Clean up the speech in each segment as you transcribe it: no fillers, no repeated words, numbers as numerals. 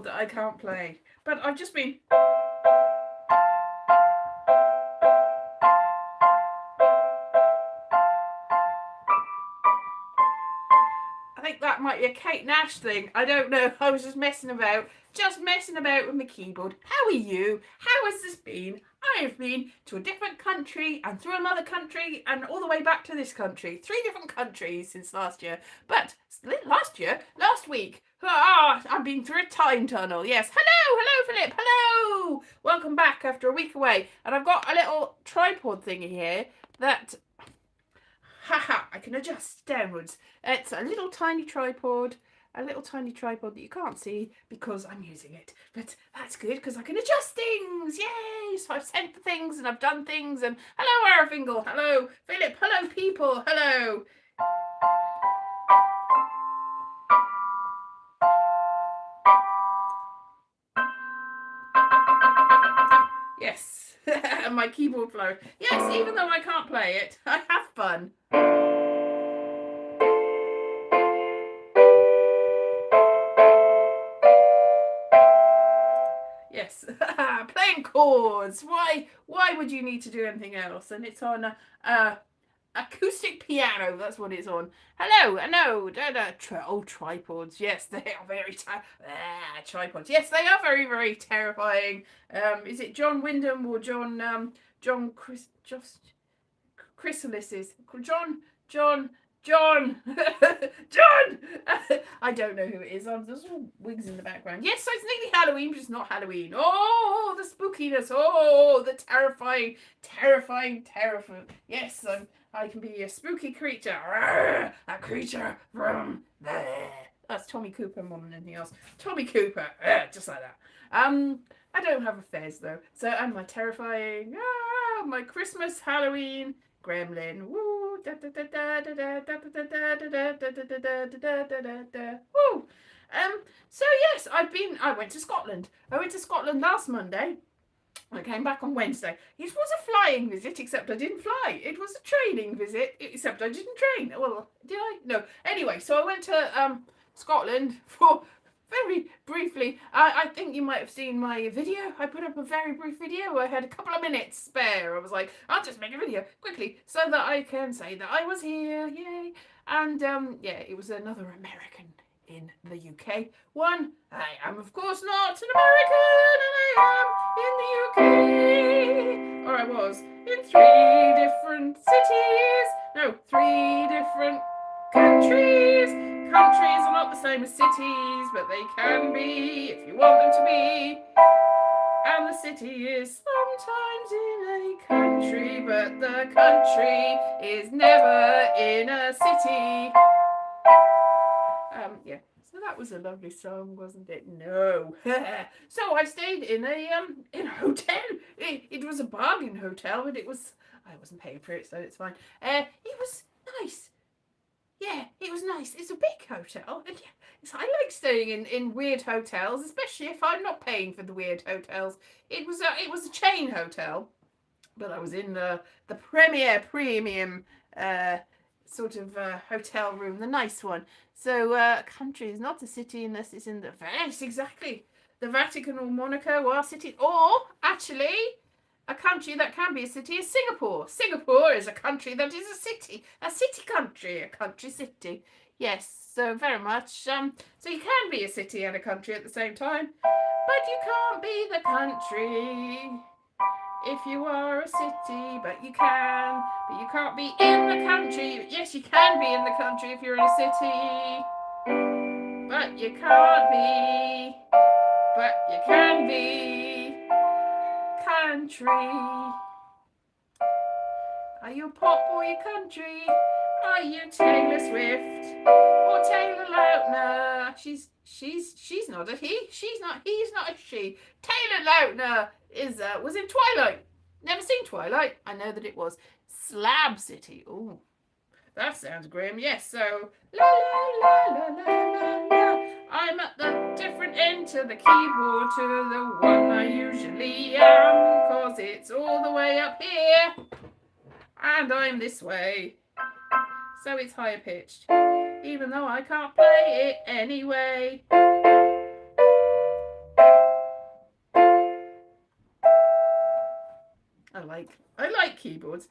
keyboard that I can't play. But I've just been... I think that might be a Kate Nash thing. I don't know. I was just messing about with my keyboard. How are you? How has this been? I have been to a different country and through another country and all the way back to this country. 3 different countries since last year. But last week, I've been through a time tunnel. Yes. Hello, Philip. Hello. Welcome back after a week away. And I've got a little tripod thingy here that... I can adjust downwards. It's a little tiny tripod that you can't see because I'm using it. But that's good because I can adjust things. Yay! So I've sent the things and I've done things. And hello, Arafingal. Hello, Philip. Hello, people. Hello. Yes. My keyboard flow. Yes, even though I can't play it, I have fun. Yes, playing chords. Why would you need to do anything else? And it's on acoustic piano. That's what it's on. Hello. Tripods. Yes, they are very tripods. Yes, they are very, very terrifying. Is it John Wyndham or John Chrysalises? John. I don't know who it is. There's all wigs in the background. Yes, so it's nearly Halloween, but it's not Halloween. Oh, the spookiness. Oh, the terrifying. Yes, I can be a spooky creature. A creature from there. That's Tommy Cooper more than anything else. Tommy Cooper. Just like that. I don't have a fez though. So I'm my terrifying. My Christmas, Halloween, Gremlin. Woo. Woo. So yes, I went to Scotland. I went to Scotland last Monday. I came back on Wednesday. It was a flying visit, except I didn't fly. It was a training visit, except I didn't train. Well, did I? No. Anyway, so I went to Scotland for very briefly. I think you might have seen my video. I put up a very brief video. I had a couple of minutes spare. I was like, I'll just make a video quickly so that I can say that I was here. Yay. And it was another American in the UK. I am of course not an American, and I am in the UK. Or I was in 3 different cities. No, 3 different countries. Countries are not the same as cities, but they can be if you want them to be. And the city is sometimes in a country, but the country is never in a city. So that was a lovely song, wasn't it? No. So I stayed in a hotel. It was a bargain hotel, but I wasn't paying for it, so it's fine. It was nice. Yeah, it was nice. It's a big hotel. And I like staying in weird hotels, especially if I'm not paying for the weird hotels. It was a chain hotel, but I was in the premium sort of hotel room, the nice one. So a country is not a city unless it's in the... Yes, exactly. The Vatican or Monaco are cities. Or, actually... a country that can be a city is Singapore. Singapore is a country that is a city country, a country city. Yes, so very much. So you can be a city and a country at the same time, but you can't be the country if you are a city. But you can't be in the country. Yes, you can be in the country if you're in a city, but you can't be. But you can be. Country. Are you pop or you country? Are you Taylor Swift or Taylor Lautner? She's not a he. He's not a she. Taylor Lautner was in Twilight. Never seen Twilight. I know that it was Slab City. Ooh, that sounds grim. Yes. So la la la la la la. I'm at the different end to the keyboard to the one I usually am, cause it's all the way up here, and I'm this way, so it's higher pitched, even though I can't play it anyway. like keyboards.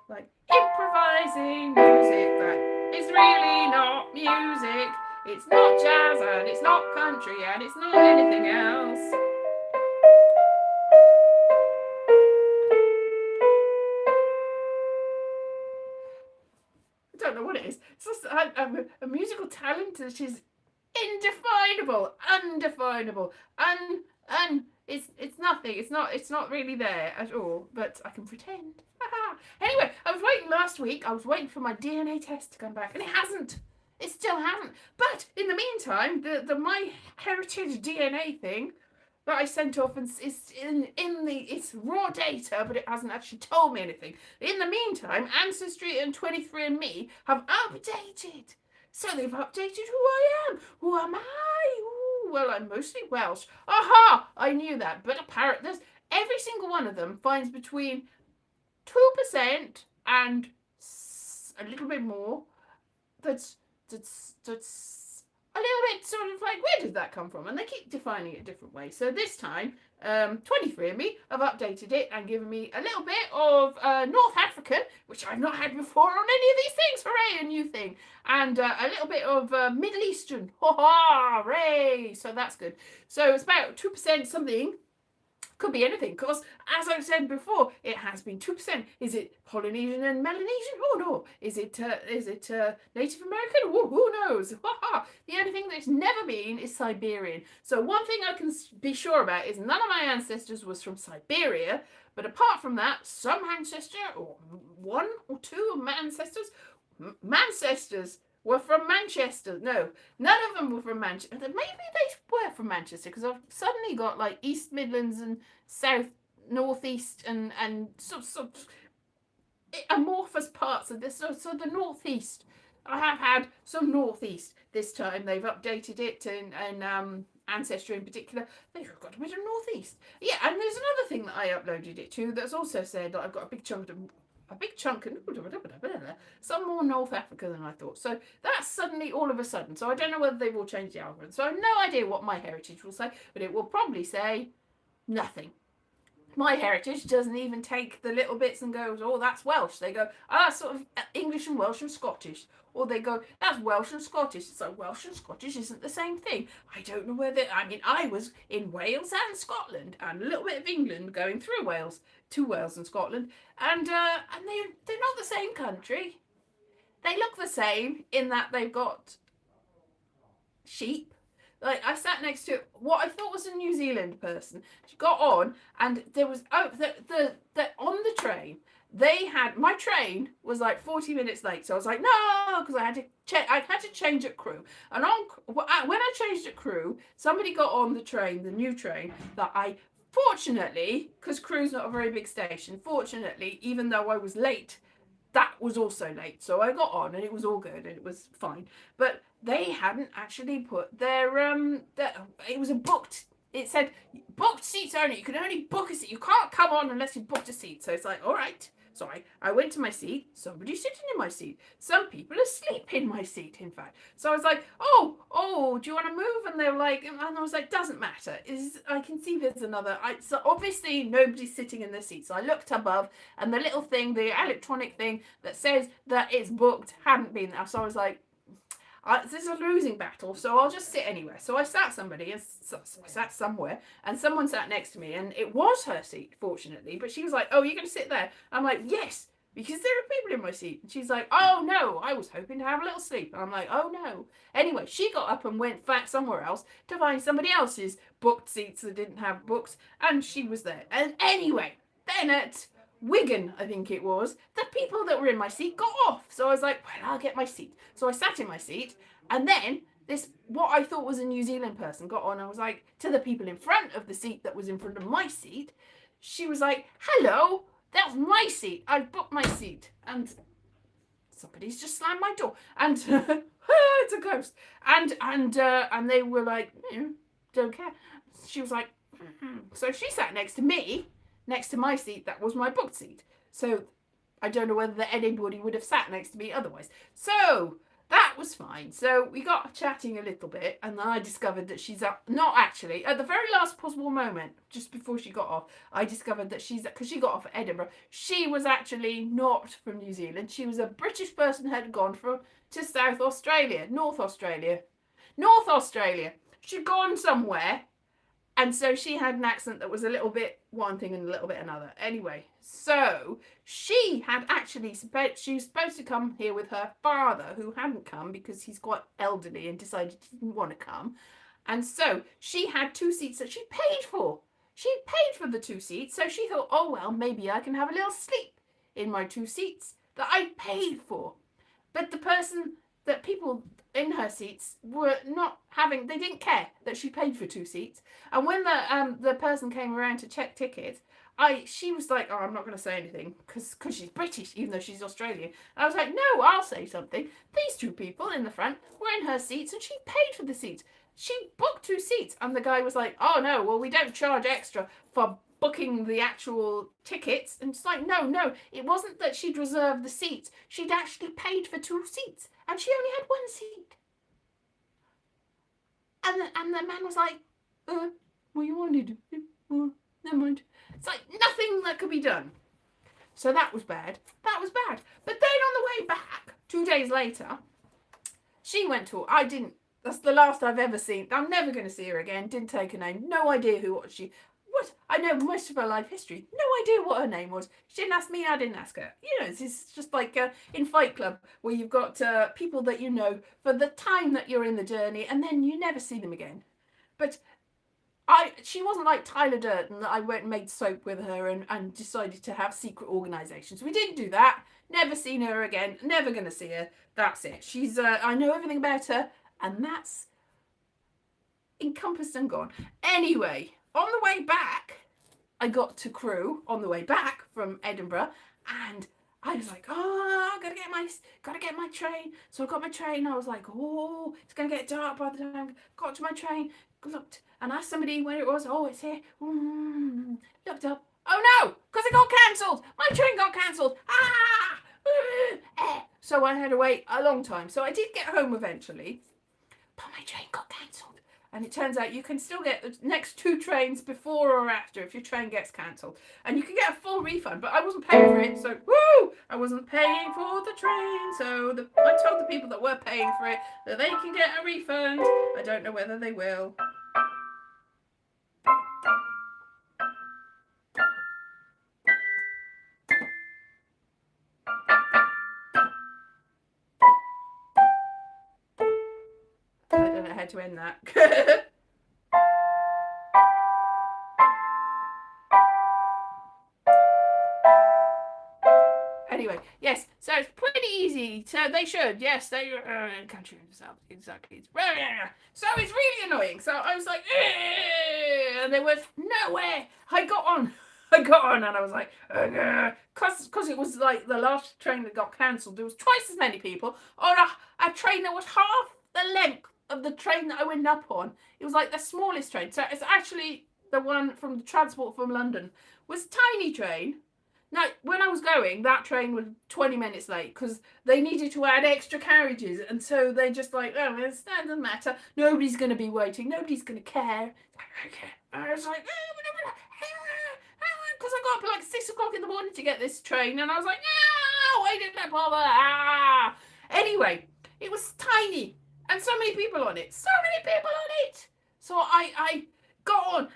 Like improvising music that is really not music. It's not jazz and it's not country and it's not anything else. I don't know what it is. It's just I'm a musical talent that is indefinable, undefinable, it's nothing. It's not really there at all. But I can pretend. Anyway, I was waiting last week. I was waiting for my DNA test to come back, and it hasn't. It still hasn't. But in the meantime, the My Heritage DNA thing that I sent off and is it's raw data, but it hasn't actually told me anything. In the meantime, Ancestry and 23andMe have updated. So they've updated who I am. Who am I? Ooh, well, I'm mostly Welsh. Aha! I knew that. But apparently, every single one of them finds between 2% and a little bit more. That's a little bit sort of like, where did that come from? And they keep defining it a different way. So this time, 23andMe have updated it and given me a little bit of North African, which I've not had before on any of these things. Hooray, a new thing. And a little bit of Middle Eastern. Hooray! So that's good. So it's about 2% something. Could be anything, because as I've said before, it has been 2%. Is it Polynesian and Melanesian? Oh no. Is it Native American? Oh, who knows? The only thing that's never been is Siberian. So one thing I can be sure about is none of my ancestors was from Siberia, but apart from that, some ancestor, or one or two of my ancestors were from Manchester. No, none of them were from Manchester. Maybe they were from Manchester, because I've suddenly got like East Midlands and South, Northeast and sort of amorphous parts of this. So the Northeast. I have had some Northeast this time. They've updated it and Ancestry in particular. They've got a bit of Northeast. Yeah, and there's another thing that I uploaded it to that's also said that I've got a big chunk of some more North Africa than I thought. So that's suddenly all of a sudden. So I don't know whether they've all changed the algorithm. So I have no idea what My Heritage will say, but it will probably say nothing. My Heritage doesn't even take the little bits and goes, oh, that's Welsh. They go, that's sort of English and Welsh and Scottish. Or they go, that's Welsh and Scottish. So Welsh and Scottish isn't the same thing. I don't know whether, I was in Wales and Scotland and a little bit of England going through Wales to Wales and Scotland. And they're not the same country. They look the same in that they've got sheep. Like, I sat next to what I thought was a New Zealand person. She got on, and there was on the train. They had, my train was like 40 minutes late, so I was like, no, because I had to change at Crewe. And when I changed at Crewe, somebody got on the train, the new train that I fortunately, because Crewe's not a very big station, fortunately, even though I was late, that was also late. So I got on and it was all good and it was fine. But they hadn't actually put their it was a booked, it said booked seats only. You can only book a seat. You can't come on unless you booked a seat. So it's like, all right. So I went to my seat. Somebody's sitting in my seat. Some people are asleep in my seat, in fact. So I was like, oh, do you want to move? And they were like, and I was like, doesn't matter. I can see there's another. So obviously nobody's sitting in their seat. So I looked above, and the little thing, the electronic thing that says that it's booked hadn't been there. So I was like, this is a losing battle, so I'll just sit anywhere. So I sat I sat somewhere, and someone sat next to me, and it was her seat, fortunately, but she was like, oh, you're going to sit there? I'm like, yes, because there are people in my seat. And she's like, oh, no, I was hoping to have a little sleep. And I'm like, oh, no. Anyway, she got up and went back somewhere else to find somebody else's booked seats that didn't have books, and she was there. And anyway, then at Wigan, I think it was, the people that were in my seat got off. So I was like, well, I'll get my seat. So I sat in my seat, and then this, what I thought was a New Zealand person, got on. I was like, to the people in front of the seat that was in front of my seat, she was like, hello, that's my seat. I booked my seat. And somebody's just slammed my door. And it's a ghost. And they were like, don't care. She was like, So she sat next to me, next to my seat that was my booked seat. So I don't know whether anybody would have sat next to me otherwise. So that was fine. So we got chatting a little bit, and then I discovered that she's not actually at the very last possible moment, just before she got off. I discovered that because she got off at Edinburgh. She was actually not from New Zealand. She was a British person who had gone to South Australia, North Australia, North Australia. She'd gone somewhere, and so she had an accent that was a little bit one thing and a little bit another. Anyway, so she had actually, she was supposed to come here with her father, who hadn't come because he's quite elderly and decided he didn't want to come. And so she had 2 seats that she paid for. She paid for the 2 seats, so she thought, oh, well, maybe I can have a little sleep in my 2 seats that I paid for. But people in her seats were not having, they didn't care that she paid for 2 seats. And when the person came around to check tickets, she was like, oh, I'm not going to say anything because she's British, even though she's Australian. And I was like, no, I'll say something. These 2 people in the front were in her seats and she paid for the seats. She booked 2 seats. And the guy was like, oh, no, well, we don't charge extra for booking the actual tickets. And it's like, no, it wasn't that she'd reserved the seats. She'd actually paid for 2 seats and she only had 1 seat. And the man was like, well, you wanted, never mind. It's like nothing that could be done. So that was bad. But then on the way back, 2 days later, she went to, that's the last I've ever seen. I'm never going to see her again. Didn't take her name. No idea what I know most of her life history. No idea what her name was. She didn't ask me, I didn't ask her. It's just like in Fight Club, where you've got people that you know for the time that you're in the journey, and then you never see them again. But she wasn't like Tyler Durden, that I went and made soap with her and decided to have secret organisations. We didn't do that. Never seen her again. Never going to see her. That's it. She's I know everything about her, and that's encompassed and gone. Anyway, on the way back, I got to Crewe on the way back from Edinburgh, and I was like, oh, gotta get my train. So I got my train. I was like, oh, it's gonna get dark by the time I got to my train. Looked and asked somebody where it was. Oh, it's here. Looked up. Oh no, because it got cancelled. My train got cancelled. So I had to wait a long time. So I did get home eventually, but my train got cancelled. And it turns out you can still get the next 2 trains before or after if your train gets cancelled. And you can get a full refund, but I wasn't paying for it, so I wasn't paying for the train. So I told the people that were paying for it that they can get a refund. I don't know whether they will. I don't know how to end that. Anyway, yes, so it's pretty easy. So they should, yes, they country themselves, exactly. So it's really annoying. So I was like, and there was nowhere. I got on and I was like, because it was like the last train that got cancelled. There was twice as many people on a train that was half the length of the train that I went up on. It was like the smallest train. So it's actually the one from the Transport from London. Was tiny train. Now, when I was going, that train was 20 minutes late because they needed to add extra carriages. And so they just like, oh, that doesn't matter. Nobody's going to be waiting. Nobody's going to care. I was like, because I got up at like 6 o'clock in the morning to get this train. And I was like, no, I didn't bother. Anyway, it was tiny. And so many people on it. So I got on.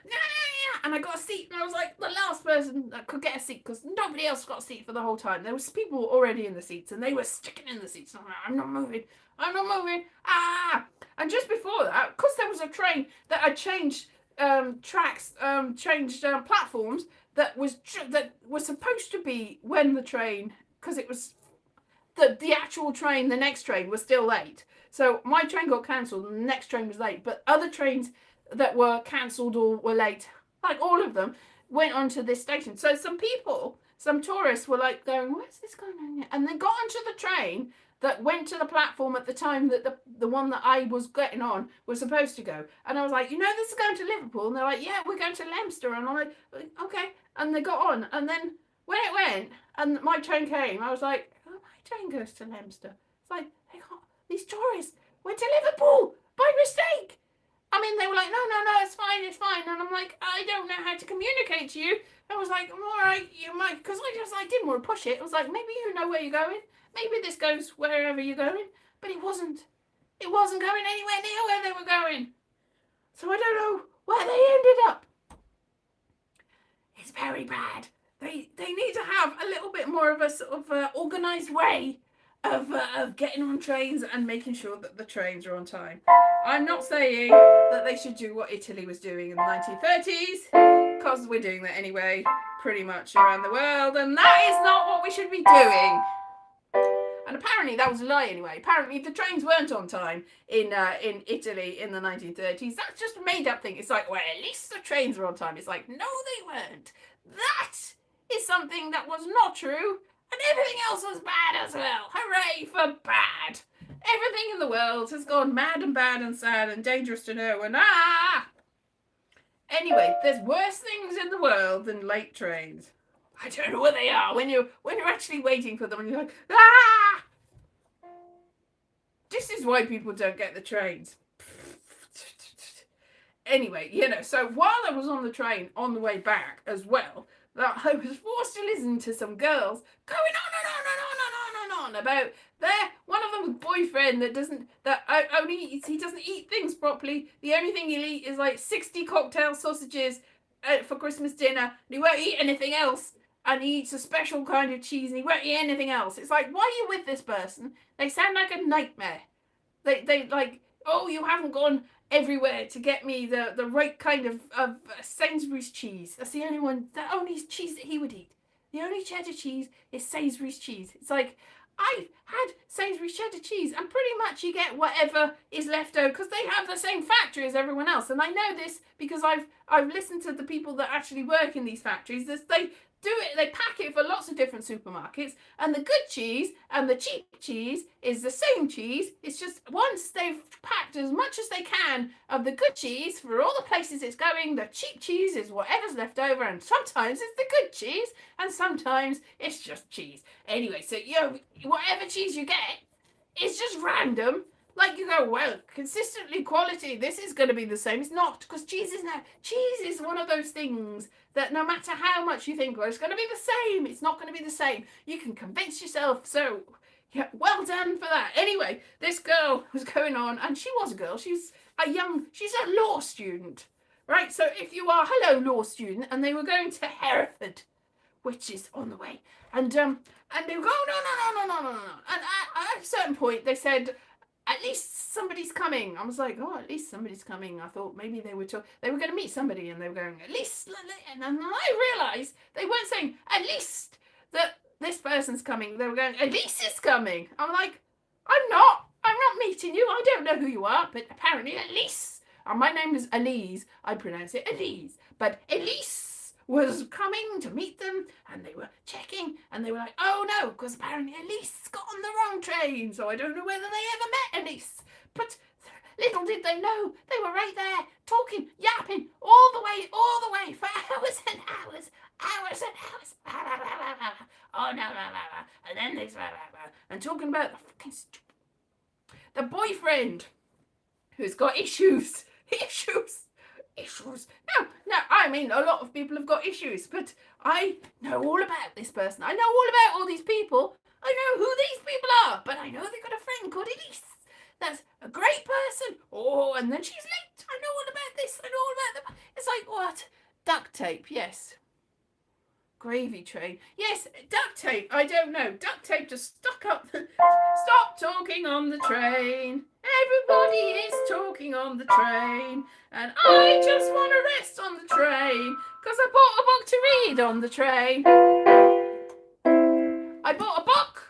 And I got a seat. And I was like the last person that could get a seat because nobody else got a seat for the whole time. There was people already in the seats and they were sticking in the seats. And I'm not moving. And just before that, because there was a train that had changed platforms that was supposed to be when the train, because it was the actual train, the next train was still late. So my train got cancelled and the next train was late. But other trains that were cancelled or were late, like all of them, went onto this station. So some tourists were like going, where's this going on here? And they got onto the train that went to the platform at the time that the one that I was getting on was supposed to go. And I was like, this is going to Liverpool. And they're like, yeah, we're going to Leicester. And I'm like, okay. And they got on. And then when it went and my train came, I was like, oh, my train goes to Leicester. It's like, these tourists went to Liverpool by mistake. I mean, they were like, no, it's fine. And I'm like, I don't know how to communicate to you. I was like, all right, you might, because I didn't want to push it. I was like, maybe you know where you're going. Maybe this goes wherever you're going. But it wasn't. It wasn't going anywhere near where they were going. So I don't know where they ended up. It's very bad. They need to have a little bit more of a sort of organised way of getting on trains and making sure that the trains are on time. I'm not saying that they should do what Italy was doing in the 1930s, because we're doing that anyway, pretty much around the world, and that is not what we should be doing. And apparently that was a lie anyway. Apparently the trains weren't on time in Italy in the 1930s. That's just a made up thing. It's like, well, at least the trains were on time. It's like, no, they weren't. That is something that was not true. And everything else was bad as well. Hooray for bad. Everything in the world has gone mad and bad and sad and dangerous to know. And Anyway, there's worse things in the world than late trains. I don't know what they are when you're actually waiting for them and you're like, ah! This is why people don't get the trains. Anyway, so while I was on the train on the way back as well, that I was forced to listen to some girls going on about one of them's boyfriend he doesn't eat things properly. The only thing he'll eat is like 60 cocktail sausages for Christmas dinner, and he won't eat anything else. And he eats a special kind of cheese and he won't eat anything else. It's like, why are you with this person? They sound like a nightmare. They like, oh, you haven't gone everywhere to get me the right kind of Sainsbury's cheese. That's the only cheese that he would eat. The only cheddar cheese is Sainsbury's cheese. It's like, I've had Sainsbury's cheddar cheese and pretty much you get whatever is left over because they have the same factory as everyone else. And I know this because I've listened to the people that actually work in these factories. They pack it for lots of different supermarkets, and the good cheese and the cheap cheese is the same cheese. It's just once they've packed as much as they can of the good cheese for all the places it's going, the cheap cheese is whatever's left over, and sometimes it's the good cheese, and sometimes it's just cheese. Anyway, so whatever cheese you get, it's just random. Like you go, well, consistently quality, this is going to be the same. It's not, because cheese is one of those things that no matter how much you think, well, it's going to be the same, it's not going to be the same. You can convince yourself, so yeah, well done for that. Anyway, this girl was going on, and she was a girl, she's a law student, right? So if you are, hello, law student, and they were going to Hereford, which is on the way, and they were going, no. And at a certain point, they said, at least somebody's coming. I was like, oh, at least somebody's coming. I thought maybe they were going to meet somebody, and they were going, at least, and then I realised they weren't saying, at least that this person's coming. They were going, Elise is coming. I'm like, I'm not meeting you. I don't know who you are, but apparently Elise. And my name is Elise. I pronounce it Elise. But Elise was coming to meet them, and they were checking, and they were like, oh no, because apparently Elise got on the wrong train, so I don't know whether they ever met Elise. But little did they know, they were right there, talking, yapping, all the way, for hours and hours. Oh no, and then they and talking about the fucking stupid, the boyfriend who's got issues. No, I mean, a lot of people have got issues, but I know all about this person. I know all about all these people. I know who these people are, but I know they've got a friend called Elise. That's a great person. Oh, and then she's late. I know all about this. I know all about them. It's like, what? Duct tape, yes. Gravy train. Yes, duct tape. I don't know. Duct tape just stuck up. Stop talking on the train. Everybody is talking on the train. And I just want to rest on the train. Because I bought a book to read on the train. I bought a book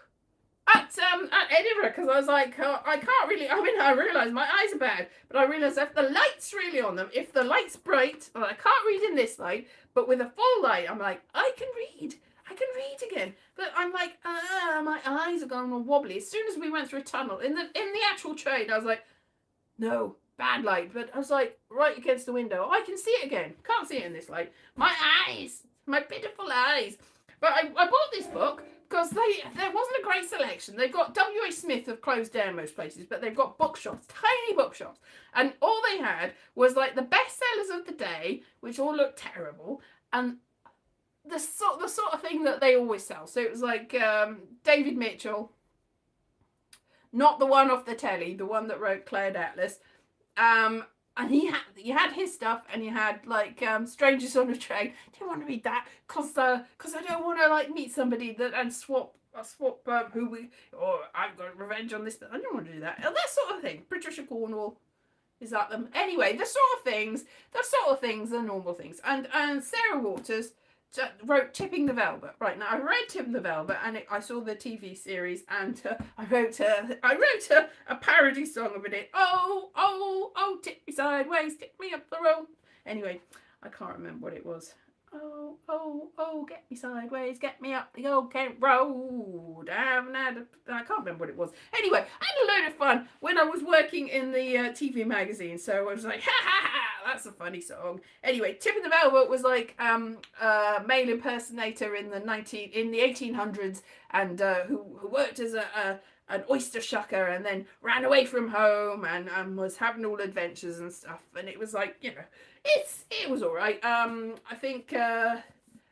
at Edinburgh because I was like, I can't really, I realise my eyes are bad. But I realise if the light's really on them, if the light's bright, well, I can't read in this light, but with a full light, I'm like, I can read again. But I'm like, my eyes are going all wobbly. As soon as we went through a tunnel, in the actual train, I was like, no, bad light. But I was like, right against the window, I can see it again. Can't see it in this light. My eyes, my pitiful eyes. But I bought this book because there wasn't a great selection. selection. They've got W.H. Smith have closed down most places, but they've got bookshops, tiny bookshops. And all they had was like the bestsellers of the day, which all looked terrible, and the sort of thing that they always sell. So it was like David Mitchell, not the one off the telly, the one that wrote Cloud Atlas. And he had his stuff, and he had like Strangers on a Train. Didn't want to read that because I don't want to like meet somebody that and swap who we, or I've got revenge on this, but I don't want to do that. That sort of thing. Patricia Cornwall, is that them? Anyway, the sort of things are normal things. And Sarah Waters wrote Tipping the Velvet. Right, now I read Tipping the Velvet, and I saw the TV series, and I wrote a parody song of it. Oh, tip me sideways, tip me up the road. Anyway, I can't remember what it was. Oh, get me sideways, get me up the old Kent Road. I can't remember what it was. Anyway, I had a load of fun when I was working in the TV magazine, so I was like, ha, that's a funny song. Anyway, Tipping the Velvet was like a male impersonator in the 1800s, and who worked as an oyster shucker, and then ran away from home, and was having all adventures and stuff. And it was like, it was all right. I think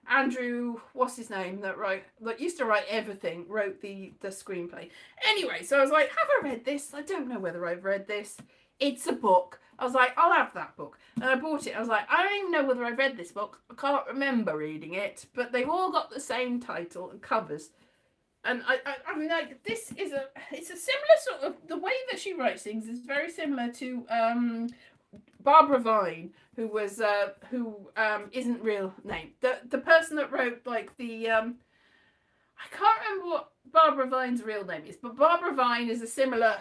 Andrew, what's his name, that used to write everything, wrote the screenplay. Anyway, so I was like, have I read this? I don't know whether I've read this. It's a book. I was like, I'll have that book. And I bought it. I was like, I don't even know whether I read this book. I can't remember reading it, but they've all got the same title and covers. And I mean, like, it's a similar sort of, the way that she writes things is very similar to Barbara Vine, who was isn't real name. The person that wrote like the I can't remember what Barbara Vine's real name is, but Barbara Vine is a similar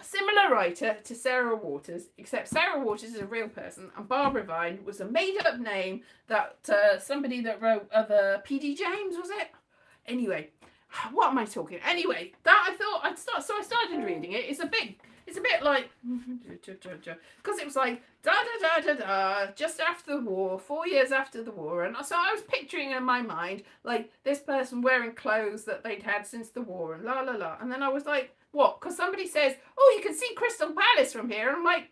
writer to Sarah Waters, except Sarah Waters is a real person, and Barbara Vine was a made-up name that somebody that wrote other P.D. James, was it? Anyway, what am I talking? Anyway, that I thought I'd start, so I started reading it. It's a bit like, because it was like just after the war, 4 years after the war, and so I was picturing in my mind like this person wearing clothes that they'd had since the war, and la la la, and then I was like, what? Because somebody says, oh, you can see Crystal Palace from here, and I'm like,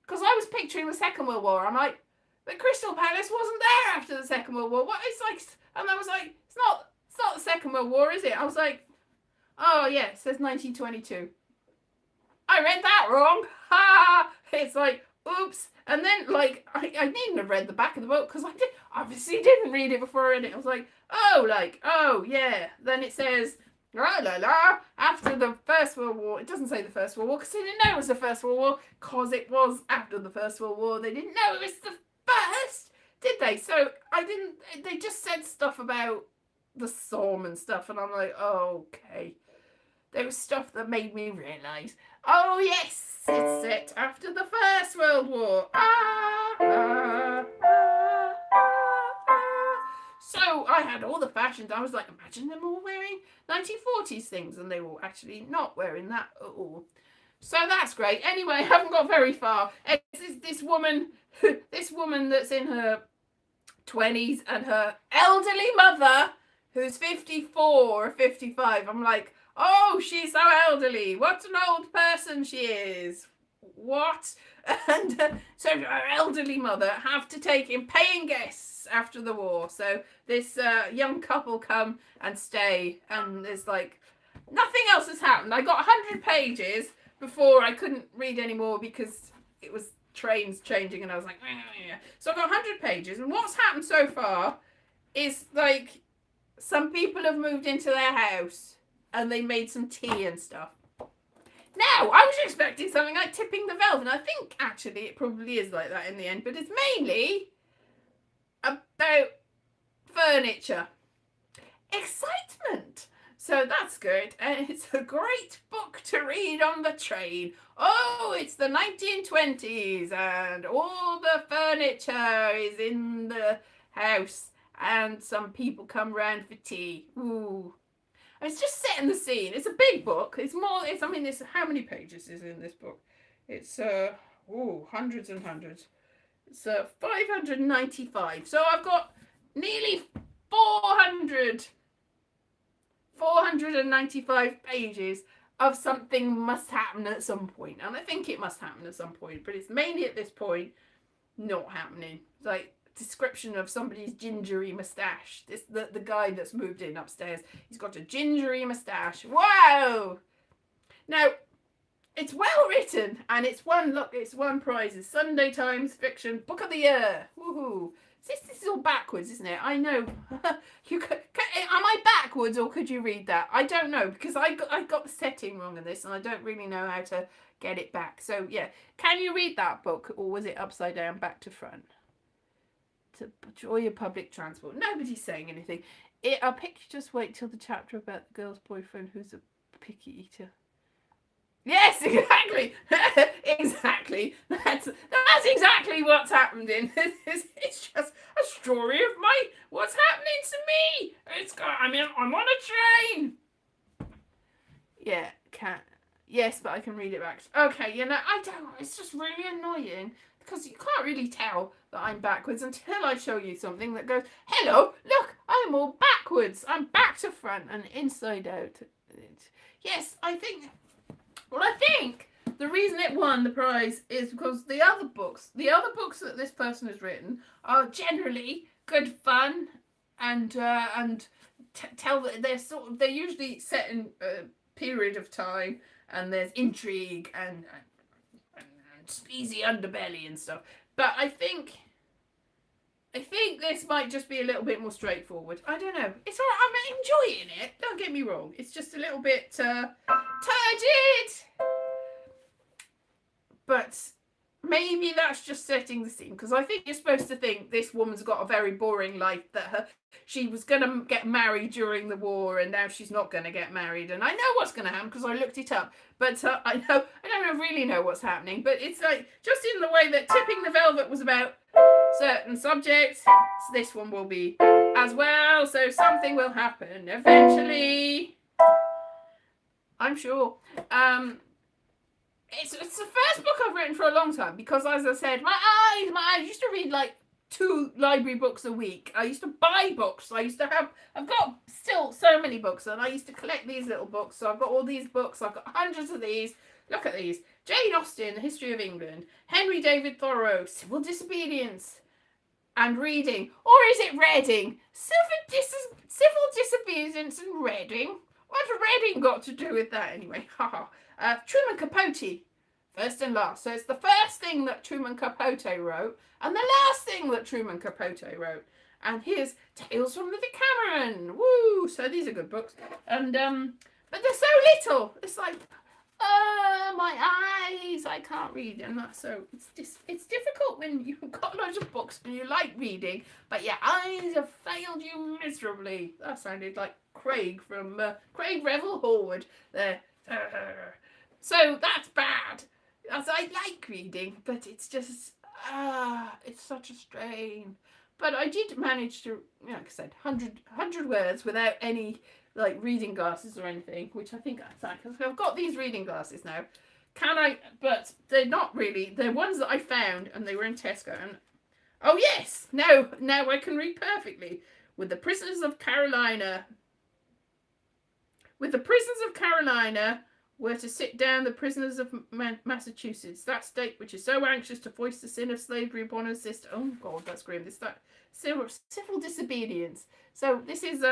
because I was picturing the Second World War, I'm like, but Crystal Palace wasn't there after the Second World War. What? It's like, and I was like, it's not the Second World War, is it? I was like, oh yeah, it says 1922. I read that wrong. Ha! It's like, oops. And then, like, I needn't have read the back of the book because I obviously didn't read it before I read it. I was like, oh, yeah. Then it says, la la la, after the First World War. It doesn't say the First World War because they didn't know it was the First World War because it was after the First World War. They didn't know it was the first, did they? So they just said stuff about the Somme and stuff, and I'm like, oh, okay. There was stuff that made me realise, oh yes, it's set after the First World War. So I had all the fashions. I was like, imagine them all wearing 1940s things, and they were actually not wearing that at all. So that's great. Anyway, I haven't got very far. This woman that's in her 20s, and her elderly mother, who's 54 or 55. I'm like, oh, she's so elderly. What an old person she is. What? And so her elderly mother have to take in paying guests after the war. So this young couple come and stay, and there's like, nothing else has happened. I got 100 pages before I couldn't read anymore because it was trains changing, and I was like, yeah. So I got 100 pages, and what's happened so far is like, some people have moved into their house and they made some tea and stuff. Now, I was expecting something like Tipping the Velvet, and I think actually it probably is like that in the end, but it's mainly about furniture. Excitement! So that's good, and it's a great book to read on the train. Oh, it's the 1920s, and all the furniture is in the house, and some people come round for tea. Ooh. It's just setting the scene. It's a big book. It's how many pages is in this book? It's hundreds and hundreds. It's 595. So I've got nearly 400 495 pages of something must happen at some point. And I think it must happen at some point, but it's mainly at this point not happening. Like, description of somebody's gingery moustache. The guy that's moved in upstairs. He's got a gingery moustache. Wow! Now, it's well written, and it's won prizes. Sunday Times Fiction Book of the Year. Woohoo! This is all backwards, isn't it? I know. Am I backwards, or could you read that? I don't know, because I got the setting wrong in this, and I don't really know how to get it back. So yeah, can you read that book, or was it upside down, back to front? To joy of public transport. Nobody's saying anything. I'll pick. Just wait till the chapter about the girl's boyfriend who's a picky eater. Yes, exactly. Exactly. That's exactly what's happened in this. It's just a story of what's happening to me. I'm on a train. Yeah, yes, but I can read it back. Okay, I don't. It's just really annoying because you can't really tell that I'm backwards until I show you something that goes, hello, look, I'm all backwards. I'm back to front and inside out. Yes, I think the reason it won the prize is because the other books that this person has written are generally good fun and tell that they're usually set in a period of time, and there's intrigue and sleazy underbelly and stuff. But I think this might just be a little bit more straightforward. I don't know. It's all right. I'm enjoying it. Don't get me wrong. It's just a little bit turgid. But maybe that's just setting the scene, because I think you're supposed to think this woman's got a very boring life, that she was going to get married during the war and now she's not going to get married. And I know what's going to happen because I looked it up. But I don't really know what's happening. But it's like, just in the way that Tipping the Velvet was about certain subjects, so this one will be as well. So something will happen eventually, I'm sure. It's the first book I've written for a long time, because, as I said, my eyes used to read like 2 library books a week. I used to buy books. I've got still so many books, and I used to collect these little books. So I've got all these books. I've got hundreds of these. Look at these. Jane Austen, The History of England. Henry David Thoreau, Civil Disobedience and Reading. Or is it Reading? Civil Disobedience and Reading. What's Reading got to do with that anyway? Haha. Truman Capote, first and last. So it's the first thing that Truman Capote wrote and the last thing that Truman Capote wrote. And here's Tales from the Decameron. Woo! So these are good books. And but they're so little. It's like, my eyes, I can't read. And that's so it's difficult when you've got loads of books and you like reading, but your eyes have failed you miserably. That sounded like Craig from Craig Revel Horwood there. So that's bad. As I like reading, but it's just it's such a strain. But I did manage to, like I said, 100 words without any like reading glasses or anything, which I think because I've got these reading glasses now. But they're not really. They're ones that I found, and they were in Tesco. And oh yes, now I can read perfectly. With the prisoners of Carolina were to sit down the prisoners of Massachusetts, that state which is so anxious to foist the sin of slavery upon her sister. Oh God, that's grim. This that civil disobedience. So this is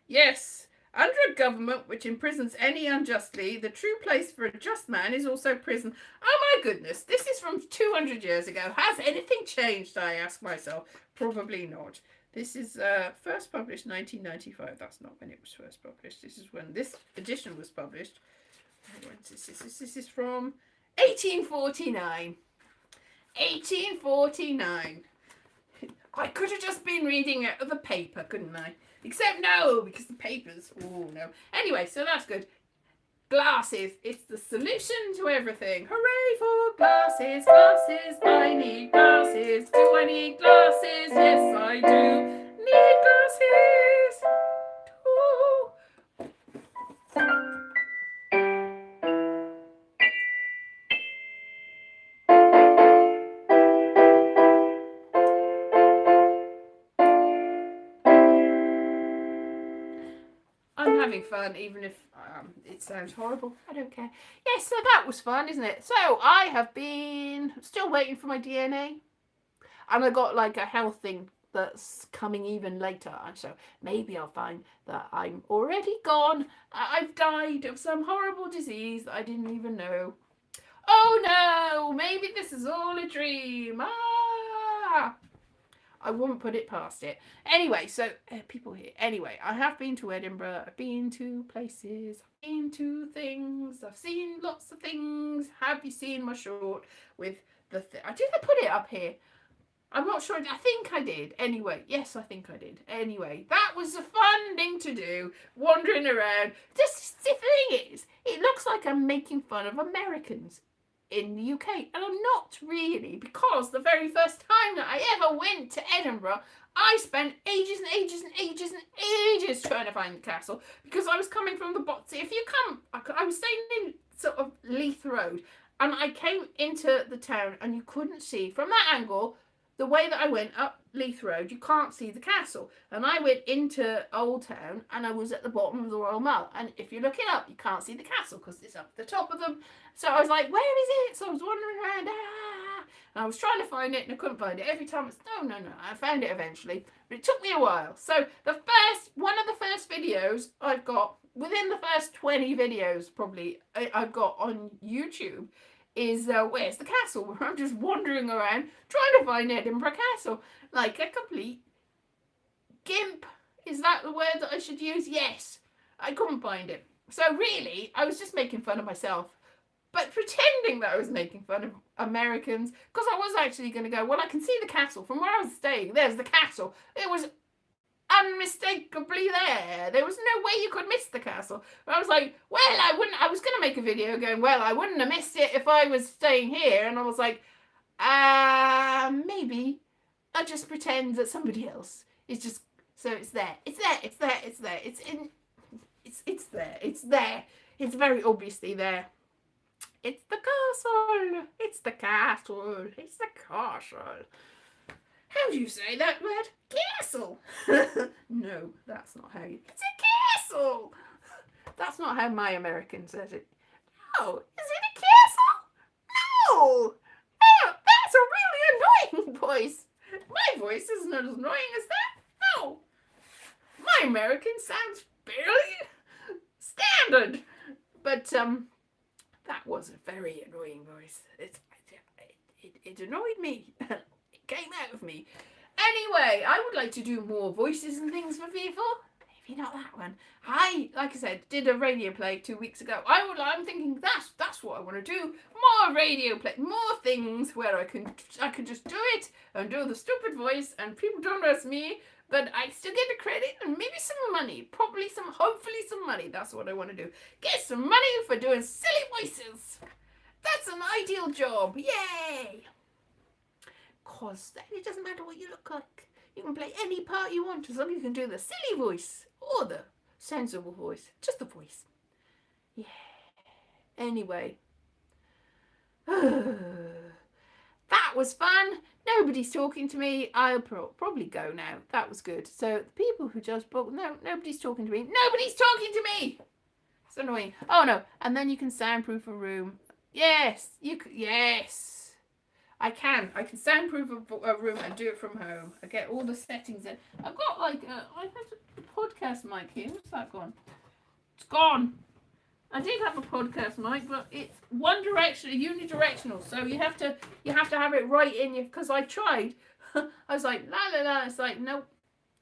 yes. Under a government which imprisons any unjustly, the true place for a just man is also prison. Oh my goodness, this is from 200 years ago. Has anything changed, I ask myself? Probably not. This is first published 1995. That's not when it was first published. This is when this edition was published. This is from 1849. 1849. I could have just been reading out of the paper, couldn't I? Except no, because the paper's... Oh, no. Anyway, so that's good. Glasses. It's the solution to everything. Hooray for glasses, glasses. I need glasses. Do I need glasses? Yes, I do. Need glasses. Ooh. having fun, even if it sounds horrible. I don't care. Yes, so that was fun, isn't it? So I have been still waiting for my DNA. And I got like a health thing that's coming even later. And so maybe I'll find that I'm already gone. I've died of some horrible disease that I didn't even know. Oh no, maybe this is all a dream. I wouldn't put it past it. Anyway, so people here. Anyway, I have been to Edinburgh. I've been to places. I've been to things. I've seen lots of things. Have you seen my short with the thing? Did I put it up here? I'm not sure. I think I did. Anyway, yes, I think I did. Anyway, that was a fun thing to do, wandering around. Just the thing is, it looks like I'm making fun of Americans in the UK, and I'm not really, because the very first time that I ever went to Edinburgh, I spent ages and ages and ages and ages trying to find the castle, because I was coming from the bottom. If you come, I was staying in sort of Leith Road, and I came into the town, and you couldn't see from that angle. The way that I went up Leith Road, you can't see the castle. And I went into Old Town, and I was at the bottom of the Royal Mile. And if you're looking up, you can't see the castle because it's up the top of them. So I was like, where is it? So I was wandering around. And I was trying to find it, and I couldn't find it. Every time it's, no. I found it eventually. But it took me a while. So one of the first videos I've got, within the first 20 videos probably, I've got on YouTube, is where's the castle, where I'm just wandering around trying to find Edinburgh Castle like a complete gimp. Is that the word that I should use? Yes, I couldn't find it. So really, I was just making fun of myself, but pretending that I was making fun of Americans, because I was actually going to go, well, I can see the castle from where I was staying. There's the castle. It was unmistakably there was no way you could miss the castle. But I was like, well, I was going to make a video going, well, I wouldn't have missed it if I was staying here. And I was like, maybe I'll just pretend that somebody else is just, so it's there, it's there, it's very obviously there. It's the castle. How do you say that word? Castle. No, that's not how you... It's a castle. That's not how my American says it. No, is it a castle? No. Oh, that's a really annoying voice. My voice isn't as annoying as that. No. My American sounds fairly standard. But that was a very annoying voice. It annoyed me. Came out of me. Anyway, I would like to do more voices and things for people. Maybe not that one. Like I said, did a radio play 2 weeks ago. I'm thinking that's what I want to do. More radio play, more things where I can just do it and do the stupid voice, and people don't ask me, but I still get the credit and maybe some money. Hopefully some money. That's what I want to do. Get some money for doing silly voices. That's an ideal job. Yay! Because it doesn't matter what you look like. You can play any part you want as long as you can do the silly voice or the sensible voice. Just the voice. Yeah. Anyway. That was fun. Nobody's talking to me. I'll probably go now. That was good. So the people who just booked, no, nobody's talking to me. Nobody's talking to me. It's annoying. Oh no. And then you can soundproof a room. Yes. Yes. I can soundproof a room and do it from home. I get all the settings in. I've got like I have a podcast mic here. What's that gone? It's gone. I did have a podcast mic, but it's unidirectional. So you have to have it right in you. Because I tried. I was like la. It's like nope.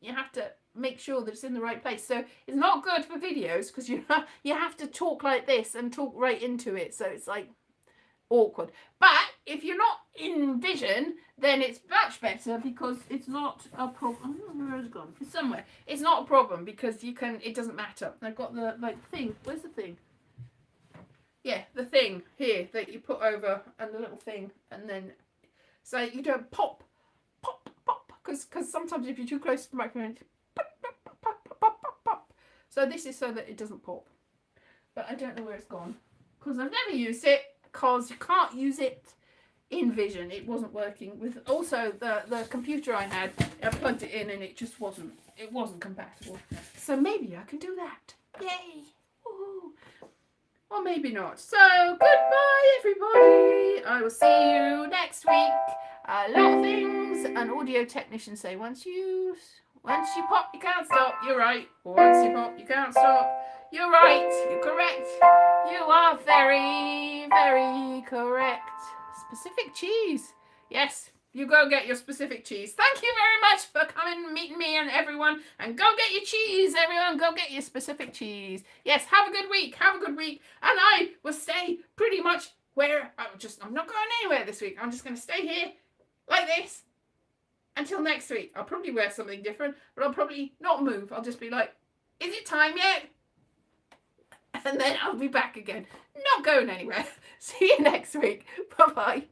You have to make sure that it's in the right place. So it's not good for videos because you have to talk like this and talk right into it. So it's like awkward. But if you're not in vision, then it's much better because it's not a problem. I don't know where it's gone. It's somewhere. It's not a problem because it doesn't matter. I've got the thing. Where's the thing? Yeah, the thing here that you put over and the little thing, and then so you don't pop because sometimes if you're too close to the microphone, pop. So this is so that it doesn't pop. But I don't know where it's gone because I've never used it. Because you can't use it in vision. It wasn't working with also the computer I had. I plugged it in and it just wasn't compatible. So maybe I can do that. Yay! Woohoo! Or maybe not. So, goodbye, everybody. I will see you next week. A lot of things an audio technician say. Once you pop, you can't stop. You're right. Once you pop, you can't stop. You're right. You're correct. You are very, very correct. Specific cheese. Yes. You go get your specific cheese. Thank you very much for coming and meeting me and everyone. And go get your cheese, everyone. Go get your specific cheese. Yes, have a good week. Have a good week. And I will stay pretty much where I'm not going anywhere this week. I'm just going to stay here like this until next week. I'll probably wear something different, but I'll probably not move. I'll just be like, is it time yet? And then I'll be back again. Not going anywhere. See you next week. Bye-bye.